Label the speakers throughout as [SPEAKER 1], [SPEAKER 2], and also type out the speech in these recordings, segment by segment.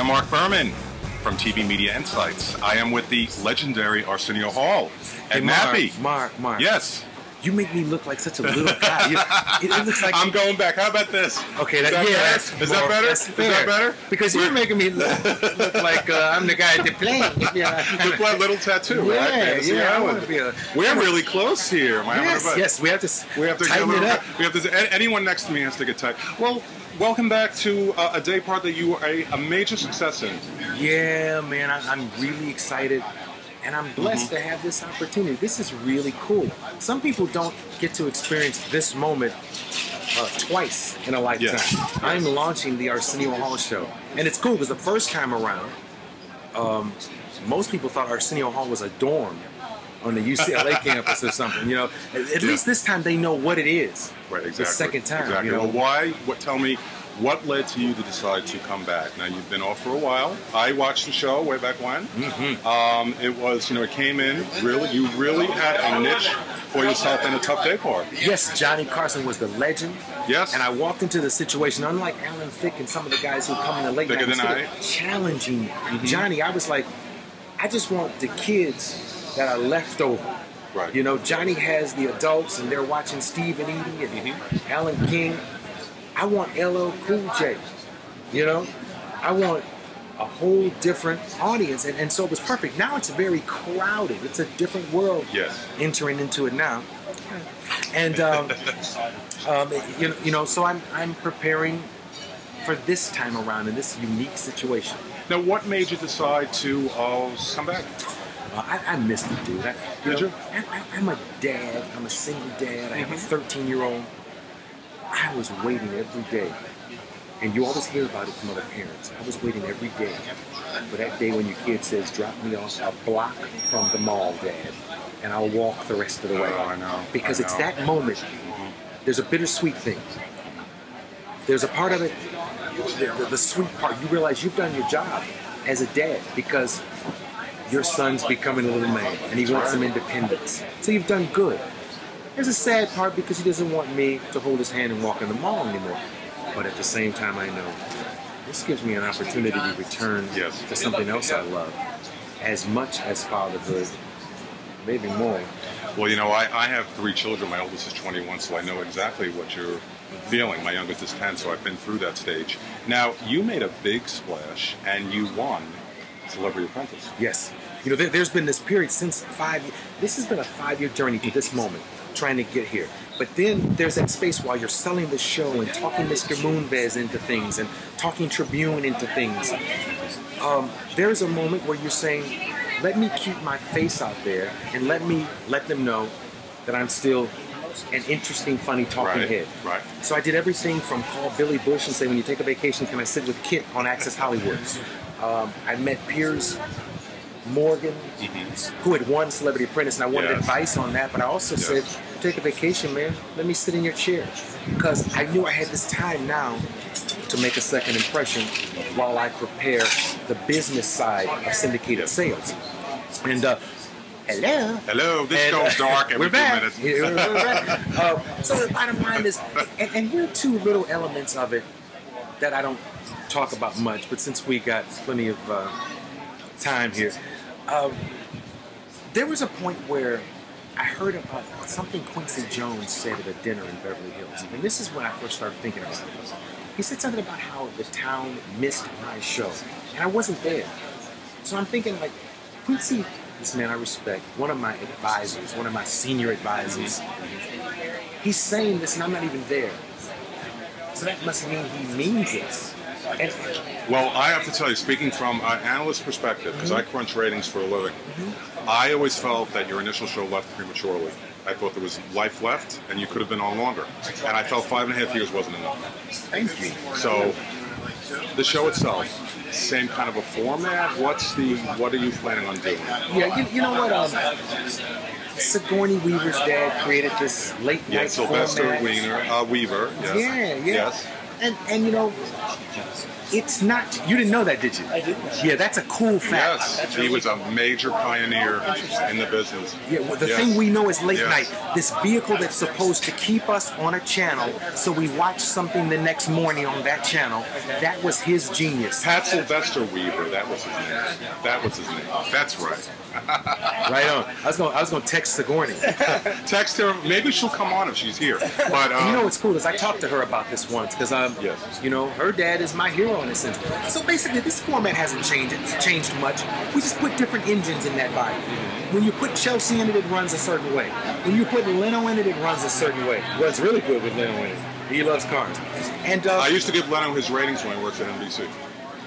[SPEAKER 1] Marc Berman from TV Media Insights. I am with the legendary Arsenio Hall at NATPE.
[SPEAKER 2] Marc.
[SPEAKER 1] Yes.
[SPEAKER 2] You make me look like such a little guy. It looks like
[SPEAKER 1] I'm going back. How about this?
[SPEAKER 2] Okay,
[SPEAKER 1] Is that better?
[SPEAKER 2] That's fair.
[SPEAKER 1] Is that better?
[SPEAKER 2] Because you're making me look like I'm the guy at the plane.
[SPEAKER 1] Look like little tattoo, right?
[SPEAKER 2] I want to be a.
[SPEAKER 1] We're really close here.
[SPEAKER 2] Yes, we have to tighten it up.
[SPEAKER 1] We have to. Anyone next to me has to get tight. Well, welcome back to a day part that you were a major success in.
[SPEAKER 2] Yeah, man, I'm really excited. And I'm blessed to have this opportunity. This is really cool. Some people don't get to experience this moment twice in a lifetime.
[SPEAKER 1] Yes.
[SPEAKER 2] I'm launching the Arsenio Hall show. And it's cool because the first time around, most people thought Arsenio Hall was a dorm on the UCLA campus or something. You know, at least this time they know what it is.
[SPEAKER 1] Right, exactly.
[SPEAKER 2] The second time.
[SPEAKER 1] Exactly.
[SPEAKER 2] You know?
[SPEAKER 1] Well, why? Tell me, what led to you to decide to come back? Now, you've been off for a while. I watched the show way back when. It was, it came in, you really had a niche for yourself in a tough day part.
[SPEAKER 2] Yes, Johnny Carson was the legend.
[SPEAKER 1] Yes.
[SPEAKER 2] And I walked into the situation, unlike Alan Thicke and some of the guys who come in the late night, challenging Johnny. I was like, I just want the kids that are left over.
[SPEAKER 1] Right.
[SPEAKER 2] You know, Johnny has the adults and they're watching Steve and Edie and Alan King. I want LL Cool J, you know? I want a whole different audience, and so it was perfect. Now it's very crowded. It's a different world entering into it now. And, so I'm preparing for this time around in this unique situation.
[SPEAKER 1] Now, what made you decide to come back?
[SPEAKER 2] I missed it, dude.
[SPEAKER 1] Did you?
[SPEAKER 2] I'm a dad. I'm a single dad. I have a 13-year-old. I was waiting every day, and you always hear about it from other parents. I was waiting every day for that day when your kid says, drop me off a block from the mall, Dad, and I'll walk the rest of the way.
[SPEAKER 1] Oh, I know.
[SPEAKER 2] Because it's that moment. There's a bittersweet thing. There's a part of it, the sweet part. You realize you've done your job as a dad because your son's becoming a little man, and he wants some independence. So you've done good. There's a sad part because he doesn't want me to hold his hand and walk in the mall anymore. But at the same time, I know this gives me an opportunity to return to something else I love, as much as fatherhood, maybe more.
[SPEAKER 1] Well, I have 3 children. My oldest is 21, so I know exactly what you're feeling. My youngest is 10, so I've been through that stage. Now, you made a big splash, and you won Celebrity Apprentice.
[SPEAKER 2] Yes. You know, there's been this period since 5 years. This has been a 5-year journey to this moment, trying to get here. But then there's that space while you're selling the show and talking Mr. Moonves into things and talking Tribune into things. There's a moment where you're saying, let me keep my face out there and let them know that I'm still an interesting, funny talking head.
[SPEAKER 1] Right.
[SPEAKER 2] So I did everything from call Billy Bush and say, when you take a vacation, can I sit with Kit on Access Hollywood? I met Piers Morgan, who had won Celebrity Apprentice, and I wanted advice on that, but I also said, take a vacation, man. Let me sit in your chair. Because I knew I had this time now to make a second impression while I prepare the business side of syndicated sales. And, hello.
[SPEAKER 1] Hello, this goes dark every 2 minutes.
[SPEAKER 2] We're back. So the bottom line is, and here are 2 little elements of it that I don't talk about much, but since we got plenty of time here, there was a point where I heard about something Quincy Jones said at a dinner in Beverly Hills, and this is when I first started thinking about it. He said something about how the town missed my show, and I wasn't there. So I'm thinking, like, Quincy, this man I respect, one of my advisors, one of my senior advisors, he's saying this and I'm not even there. So that must mean he means it.
[SPEAKER 1] Well, I have to tell you, speaking from an analyst perspective, because I crunch ratings for a living, I always felt that your initial show left prematurely. I thought there was life left, and you could have been on longer. And I felt 5.5 years wasn't enough.
[SPEAKER 2] Thank you.
[SPEAKER 1] So, the show itself, same kind of a format? What are you planning on doing?
[SPEAKER 2] Yeah, you know what? Sigourney Weaver's dad created this late night
[SPEAKER 1] Sylvester
[SPEAKER 2] format.
[SPEAKER 1] Weaver, yes.
[SPEAKER 2] Yeah.
[SPEAKER 1] Yes.
[SPEAKER 2] And you know, it's not. You didn't know that, did you?
[SPEAKER 3] I didn't know.
[SPEAKER 2] Yeah, that's a cool fact.
[SPEAKER 1] Yes, he was a major pioneer in the business.
[SPEAKER 2] Yeah, well, the
[SPEAKER 1] Yes.
[SPEAKER 2] thing we know is late
[SPEAKER 1] Yes.
[SPEAKER 2] night. This vehicle that's supposed to keep us on a channel so we watch something the next morning on that channel. That was his genius.
[SPEAKER 1] Pat Sylvester Weaver, that was his name. That was his name. That's right.
[SPEAKER 2] Right on. I was gonna text Sigourney.
[SPEAKER 1] Text her. Maybe she'll come on if she's here. But
[SPEAKER 2] You know what's cool is I talked to her about this once because
[SPEAKER 1] Yes.
[SPEAKER 2] you know, her dad is my hero in a sense. So basically, this format hasn't changed much. We just put different engines in that body. When you put Chelsea in it, it runs a certain way. When you put Leno in it, it runs a certain way. Runs really good with Leno in it. He loves cars. And
[SPEAKER 1] I used to give Leno his ratings when he worked at NBC.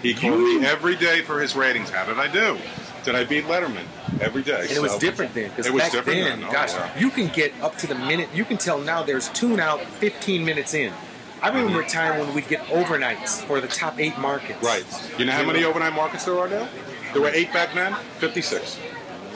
[SPEAKER 1] He called me every day for his ratings. How did I do? Did I beat Letterman? Every day.
[SPEAKER 2] And it was different then, because
[SPEAKER 1] It was
[SPEAKER 2] back
[SPEAKER 1] different
[SPEAKER 2] then,
[SPEAKER 1] then. Oh,
[SPEAKER 2] gosh,
[SPEAKER 1] yeah.
[SPEAKER 2] you can get up to the minute. You can tell now there's tune out 15 minutes in. I remember a time when we'd get overnights for the top 8 markets.
[SPEAKER 1] Right. You know how many overnight markets there are now? There were 8 back then. 56.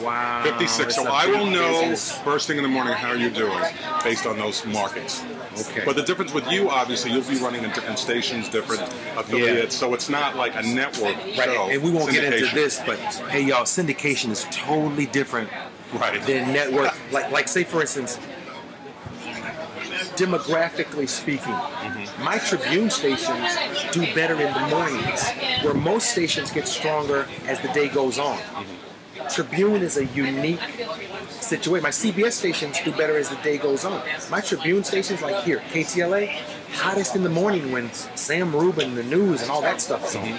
[SPEAKER 2] Wow.
[SPEAKER 1] 56.
[SPEAKER 2] it's
[SPEAKER 1] So
[SPEAKER 2] a
[SPEAKER 1] I will
[SPEAKER 2] big
[SPEAKER 1] know
[SPEAKER 2] business.
[SPEAKER 1] first thing in the morning how you're doing based on those markets.
[SPEAKER 2] Okay.
[SPEAKER 1] But the difference with you, obviously, you'll be running in different stations, different affiliates. So it's not like a network
[SPEAKER 2] Right,
[SPEAKER 1] show.
[SPEAKER 2] and we won't get into
[SPEAKER 1] Syndication.
[SPEAKER 2] this, but hey, y'all, syndication is totally different
[SPEAKER 1] Right.
[SPEAKER 2] than network. Like say for instance, demographically speaking, my Tribune stations do better in the mornings, where most stations get stronger as the day goes on. Tribune is a unique situation. My CBS stations do better as the day goes on. My Tribune stations, like here, KTLA, hottest in the morning when Sam Rubin, the news, and all that stuff is on.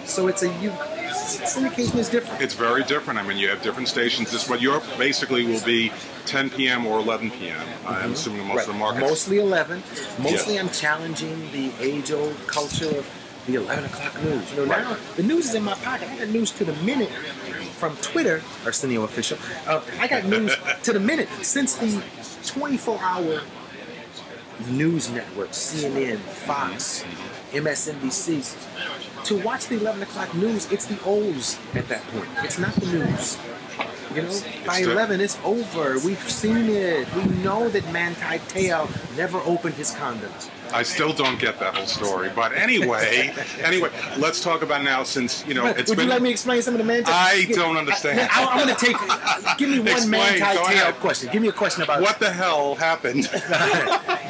[SPEAKER 2] So it's syndication is different.
[SPEAKER 1] It's very different. I mean, you have different stations. This what your basically will be 10 p.m. or 11 p.m. I'm assuming most of the markets.
[SPEAKER 2] Mostly 11. Mostly
[SPEAKER 1] Yes.
[SPEAKER 2] I'm challenging the age-old culture of the 11 o'clock news. You know, now the news is in my pocket. I got news to the minute from Twitter, Arsenio Official. I got news to the minute since the 24-hour news networks, CNN, Fox, MSNBC. To watch the 11 o'clock news, it's the olds at that point. It's not the news. You know, by 11, it's over. We've seen it. We know that Manti Te'o never opened his condoms.
[SPEAKER 1] I still don't get that whole story. But anyway, let's talk about now since, you know, it's
[SPEAKER 2] Would
[SPEAKER 1] been...
[SPEAKER 2] you let me explain some of the Manti?
[SPEAKER 1] I don't understand.
[SPEAKER 2] I'm going to take... Give me one
[SPEAKER 1] Explain.
[SPEAKER 2] Manti
[SPEAKER 1] Go
[SPEAKER 2] Te'o
[SPEAKER 1] ahead.
[SPEAKER 2] question. Give me a question about...
[SPEAKER 1] What the hell happened?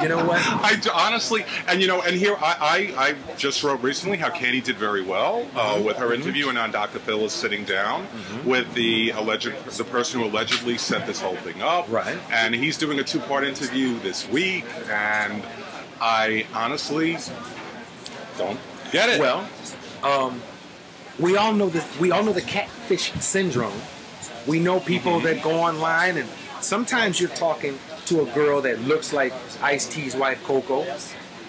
[SPEAKER 2] You know what?
[SPEAKER 1] I honestly, and you know, and here I just wrote recently how Katie did very well with her interview, and now Dr. Phil is sitting down with the person who allegedly set this whole thing up,
[SPEAKER 2] Right.
[SPEAKER 1] And he's doing a 2-part interview this week, and I honestly don't get it.
[SPEAKER 2] Well, we all know the catfish syndrome. We know people that go online, and sometimes you're talking to a girl that looks like Ice-T's wife Coco,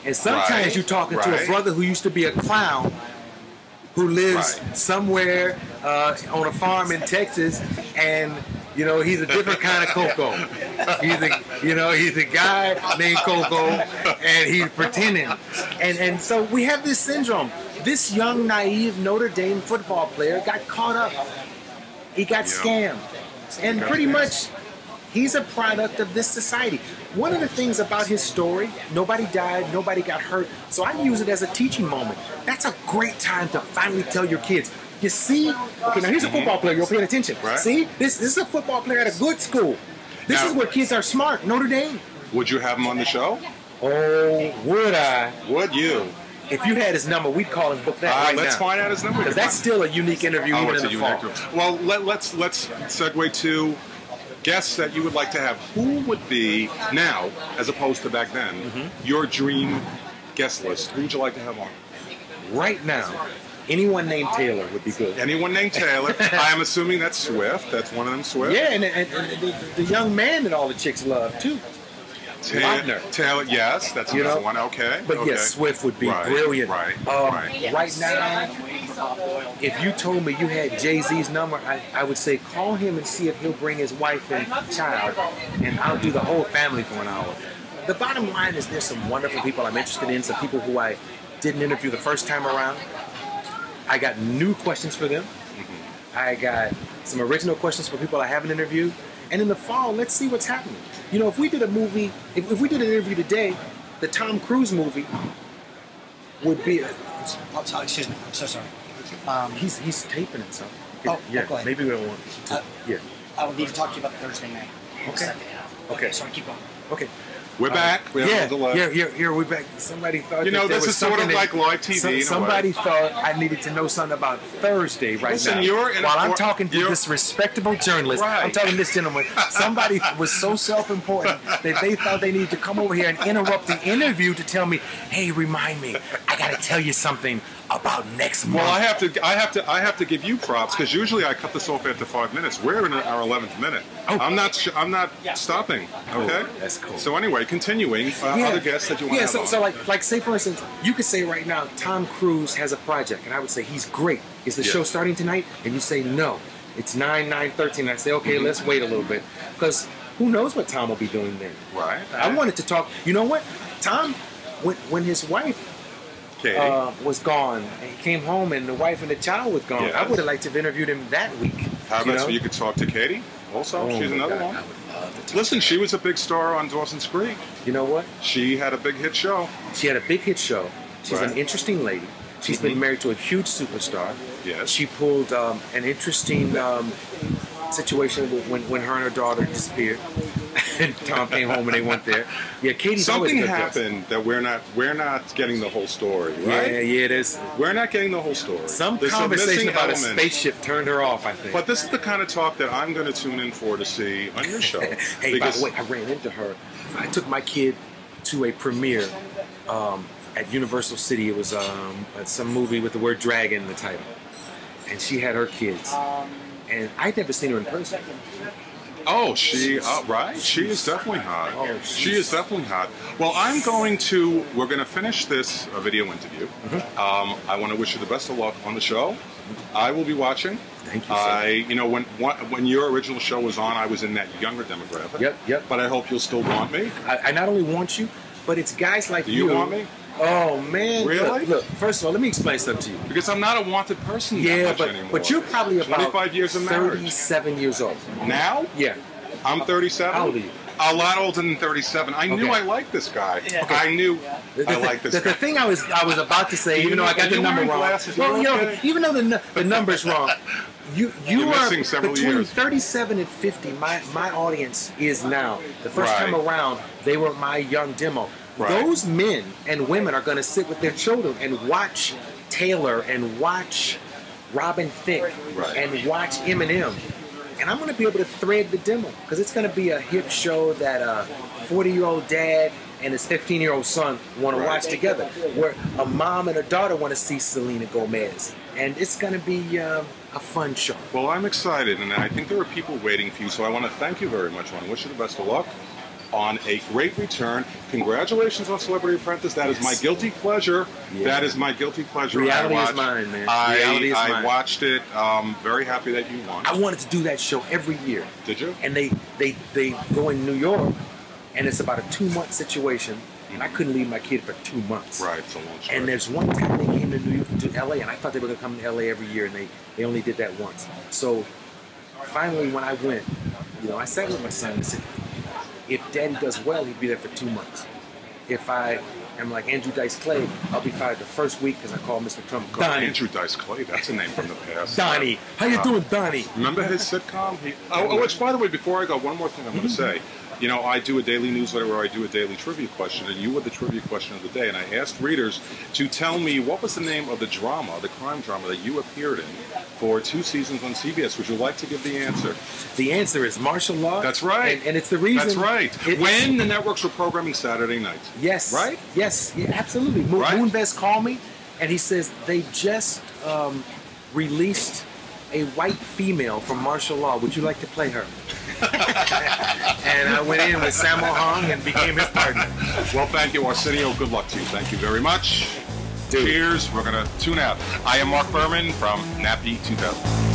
[SPEAKER 2] and sometimes
[SPEAKER 1] Right,
[SPEAKER 2] you're talking to a
[SPEAKER 1] right.
[SPEAKER 2] brother who used to be a clown, who lives
[SPEAKER 1] Right.
[SPEAKER 2] somewhere on a farm in Texas, and you know he's a different kind of Coco. He's a guy named Coco, and he's pretending, and so we have this syndrome. This young, naive Notre Dame football player got caught up. He got scammed, and pretty much he's a product of this society. One of the things about his story, nobody died, nobody got hurt, so I use it as a teaching moment. That's a great time to finally tell your kids, you see, okay, now he's a football player, you're paying attention.
[SPEAKER 1] Right.
[SPEAKER 2] See, this is a football player at a good school. This
[SPEAKER 1] Now-
[SPEAKER 2] is where kids are smart, Notre Dame.
[SPEAKER 1] Would you have him on the show?
[SPEAKER 2] Oh, would I?
[SPEAKER 1] Would you?
[SPEAKER 2] If you had his number, we'd call and book that right
[SPEAKER 1] Let's
[SPEAKER 2] now.
[SPEAKER 1] find out his number.
[SPEAKER 2] Because that's still a unique interview even
[SPEAKER 1] it's
[SPEAKER 2] in
[SPEAKER 1] a
[SPEAKER 2] the fall.
[SPEAKER 1] unique. Well, let's segue to guests that you would like to have. Who would be now, as opposed to back then, your dream guest list? Who would you like to have on?
[SPEAKER 2] Right now, anyone named Taylor would be good.
[SPEAKER 1] Anyone named Taylor? I'm assuming that's Swift. That's one of them, Swift.
[SPEAKER 2] Yeah, and the young man that all the chicks love too. Wagner.
[SPEAKER 1] Taylor, yes, that's
[SPEAKER 2] You
[SPEAKER 1] another
[SPEAKER 2] know?
[SPEAKER 1] one. Okay.
[SPEAKER 2] But
[SPEAKER 1] okay.
[SPEAKER 2] yes, Swift would be
[SPEAKER 1] Right,
[SPEAKER 2] brilliant.
[SPEAKER 1] Right.
[SPEAKER 2] Right now, if you told me you had Jay-Z's number, I would say call him and see if he'll bring his wife and child, and I'll do the whole family for an hour. The bottom line is there's some wonderful people I'm interested in, some people who I didn't interview the first time around. I got new questions for them. I got some original questions for people I haven't interviewed. And in the fall, let's see what's happening. You know, if we did a movie, if we did an interview today, the Tom Cruise movie, would be.
[SPEAKER 3] Oh, sorry, excuse me. I'm so sorry.
[SPEAKER 2] He's taping it, so.
[SPEAKER 3] Oh,
[SPEAKER 2] yeah.
[SPEAKER 3] go ahead.
[SPEAKER 2] Maybe we don't want. Yeah.
[SPEAKER 3] I would need to talk to you about Thursday night.
[SPEAKER 2] Okay. Okay.
[SPEAKER 3] Sorry, keep going.
[SPEAKER 2] Okay.
[SPEAKER 1] We're back. We have a delay.
[SPEAKER 2] Yeah, we're back. Somebody thought
[SPEAKER 1] this is sort of like live TV.
[SPEAKER 2] Somebody thought I needed to know something about Thursday right now. While I'm talking to this respectable journalist, I'm talking to this gentleman. Somebody was so self-important that they thought they needed to come over here and interrupt the interview to tell me, "Hey, remind me, I got to tell you something about next month."
[SPEAKER 1] Well, I have to give you props because usually I cut this off after 5 minutes. We're in our 11th minute.
[SPEAKER 2] Oh.
[SPEAKER 1] I'm not stopping. Okay,
[SPEAKER 2] that's cool.
[SPEAKER 1] So anyway, continuing, other guests that you want to have on.
[SPEAKER 2] So like say for instance, you could say right now Tom Cruise has a project, and I would say he's great. Is the show starting tonight? And you say no, it's 9:13. And I say okay, let's wait a little bit because who knows what Tom will be doing then?
[SPEAKER 1] Right.
[SPEAKER 2] I wanted to talk. You know what, Tom, when his wife was gone, and he came home, and the wife and the child was gone.
[SPEAKER 1] Yes.
[SPEAKER 2] I would have liked to have interviewed him that week.
[SPEAKER 1] How about so you could talk to Katie? Also, she's another one.
[SPEAKER 2] I would love to talk.
[SPEAKER 1] Listen, she was a big star on Dawson's Creek.
[SPEAKER 2] You know what?
[SPEAKER 1] She had a big hit show.
[SPEAKER 2] She had a big hit show. She's an interesting lady. She's been married to a huge superstar.
[SPEAKER 1] Yes.
[SPEAKER 2] She pulled an interesting situation when her and her daughter disappeared. And Tom came home and they went there. Yeah, Katie's
[SPEAKER 1] something
[SPEAKER 2] always
[SPEAKER 1] happened that we're not getting the whole story, right?
[SPEAKER 2] Yeah, it is.
[SPEAKER 1] We're not getting the whole story.
[SPEAKER 2] There's conversation about a spaceship turned her off, I think.
[SPEAKER 1] But this is the kind of talk that I'm going to tune in for to see on your show.
[SPEAKER 2] Hey, by the way, I ran into her. I took my kid to a premiere at Universal City. It was some movie with the word dragon in the title. And she had her kids. And I'd never seen her in person.
[SPEAKER 1] Oh, right. She is definitely hot.
[SPEAKER 2] Oh,
[SPEAKER 1] she is definitely hot. Well, we're going to finish this video interview. I want to wish you the best of luck on the show. I will be watching.
[SPEAKER 2] Thank you,
[SPEAKER 1] when your original show was on, I was in that younger demographic.
[SPEAKER 2] Yep.
[SPEAKER 1] But I hope you'll still want me.
[SPEAKER 2] I not only want you, but it's guys like you.
[SPEAKER 1] Do you want me?
[SPEAKER 2] Oh, man.
[SPEAKER 1] Really?
[SPEAKER 2] Look, first of all, let me explain something to you.
[SPEAKER 1] Because I'm not a wanted person anymore.
[SPEAKER 2] But you're probably about
[SPEAKER 1] 25 years of marriage.
[SPEAKER 2] 37 years old.
[SPEAKER 1] Now?
[SPEAKER 2] Yeah.
[SPEAKER 1] I'm 37.
[SPEAKER 2] How old are you?
[SPEAKER 1] A lot older than 37. I knew I liked this guy. Yeah. I knew I liked this guy.
[SPEAKER 2] The thing I was about to say, even though I got the number wrong. Well, even though the number's wrong, you are between 37 and 50. My audience is now. The first time around, they were my young demo. Right. Those men and women are going to sit with their children and watch Taylor and watch Robin Thicke and watch Eminem. And I'm going to be able to thread the demo because it's going to be a hip show that a 40-year-old dad and his 15-year-old son want to watch together, where a mom and a daughter want to see Selena Gomez. And it's going to be a fun show.
[SPEAKER 1] Well, I'm excited, and I think there are people waiting for you, so I want to thank you very much. I want to wish you the best of luck on a great return. Congratulations on Celebrity Apprentice. That is my guilty pleasure. Yeah. That is my guilty pleasure.
[SPEAKER 2] Reality is mine, man.
[SPEAKER 1] Reality is mine. I watched it. Very happy that you won.
[SPEAKER 2] I wanted to do that show every year.
[SPEAKER 1] Did you?
[SPEAKER 2] And they go in New York, and it's about a 2-month situation, and I couldn't leave my kid for 2 months.
[SPEAKER 1] Right, it's a long story.
[SPEAKER 2] And there's one time they came to LA, and I thought they were going to come to LA every year, and they only did that once. So finally, when I went, I sat with my son and said, if Daddy does well, he'll be there for 2 months. If I am like Andrew Dice Clay, I'll be fired the first week because I call Mr. Trump Donnie.
[SPEAKER 1] Andrew Dice Clay, that's a name from the past.
[SPEAKER 2] Donnie. How you doing, Donnie?
[SPEAKER 1] Remember his sitcom? Which, by the way, before I go, one more thing I'm going to say. I do a daily newsletter where I do a daily trivia question, and you were the trivia question of the day, and I asked readers to tell me what was the name of the crime drama that you appeared in for 2 seasons on CBS. Would you like to give the answer?
[SPEAKER 2] The answer is Martial Law.
[SPEAKER 1] That's right.
[SPEAKER 2] And it's the reason.
[SPEAKER 1] That's right. When the networks were programming Saturday nights.
[SPEAKER 2] Yes.
[SPEAKER 1] Right?
[SPEAKER 2] Yes. Yeah, absolutely. Moonves called me, and he says they just released a white female from Martial Law. Would you like to play her? And I went in with Sammo Hung and became his partner.
[SPEAKER 1] Well, thank you, Arsenio. Good luck to you. Thank you very much.
[SPEAKER 2] Dude.
[SPEAKER 1] Cheers. We're going to tune out. I am Marc Berman from NATPE 2000.